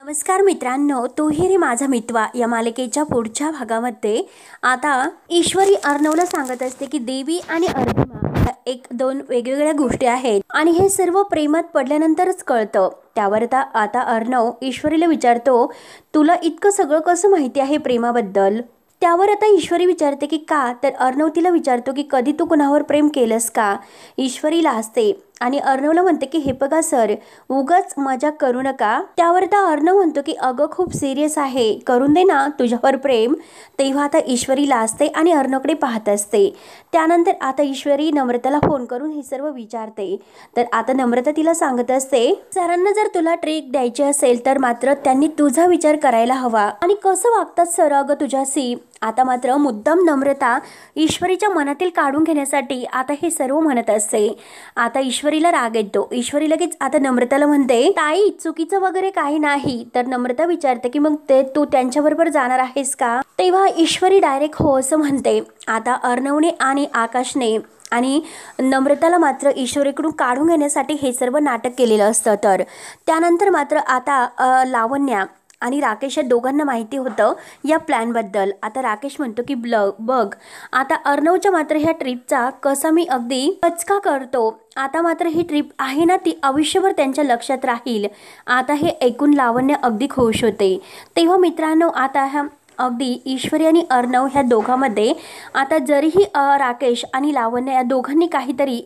नमस्कार मित्रांनो, तूही रे माझा मितवा या मालिकेच्या पुढच्या भागामध्ये आता ईश्वरी अर्णवला सांगत असते की देवी आणि अर्जुना ह्या एक दोन वेगवेगळ्या गोष्टी आहेत आणि हे सर्व प्रेमात पडल्यानंतरच कळतं। त्यावर आता अर्णव ईश्वरीला विचारतो, तुला इतकं सगळं कसं माहिती आहे प्रेमाबद्दल? त्यावर आता ईश्वरी विचारते की का, तर अर्णव तिला विचारतो की कधी तू कुणावर प्रेम केलंस का? ईश्वरी लाजते आणि अर्णवला म्हणते की हे बघा सर, उगाच मजाक करू नका। त्यावर आता अर्णव म्हणतो की अगं खूप सिरियस आहे, करून दे ना तुझ्यावर प्रेम। तेव्हा आता ईश्वरी लाजते आणि अर्णवकडे पाहत असते। त्यानंतर आता ईश्वरी नम्रताला फोन करून हे सर्व विचारते। तर आता नम्रता तिला सांगत असते, सरांना जर तुला ट्रिक द्यायची असेल तर मात्र त्यांनी तुझा विचार करायला हवा आणि कसं वागतात सर अगं तुझ्याशी। आता मात्र मुद्दाम नम्रता ईश्वरीच्या मनातील काढून घेण्यासाठी आता हे सर्व म्हणत असते। आता ईश्वरीला राग येतो। ईश्वरी लगेच आता नम्रताला म्हणते, ताई चुकीचं वगैरे काही नाही। तर नम्रता विचारते की मग ते तू त्यांच्याबरोबर जाणार आहेस का? तेव्हा ईश्वरी डायरेक्ट हो असं म्हणते। आता अर्णवने आणि आकाशने आणि नम्रताला मात्र ईश्वरीकडून काढून घेण्यासाठी हे सर्व नाटक केलेलं असतं। तर त्यानंतर मात्र आता लावण्या आणि राकेश या दोघांना माहिती होतं या प्लॅनबद्दल। आता राकेश म्हणतो की बघ आता अर्णवच्या मात्र ह्या ट्रिपचा कसा मी अगदी पचका करतो। आता मात्र ही ट्रिप आहे ना ती आयुष्यभर त्यांच्या लक्षात राहील। आता हे ऐकून लावण्य अगदी खुश होते। तेव्हा मित्रांनो आता ह्या अगदी ईश्वरी आणि अर्णव ह्या दोघांमध्ये आता जरीही राकेश आणि लावण्य या दोघांनी काहीतरी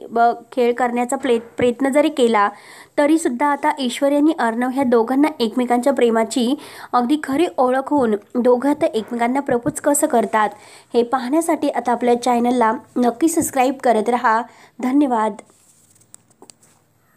खेळ करण्याचा प्रयत्न जरी केला तरी सुद्धा आता ईश्वरी आणि अर्णव ह्या दोघांना एकमेकांच्या प्रेमाची अगदी खरी ओळख होऊन दोघं आता एकमेकांना प्रपोज कसं करतात हे पाहण्यासाठी आता आपल्या चॅनलला नक्की सबस्क्राईब करत राहा। धन्यवाद।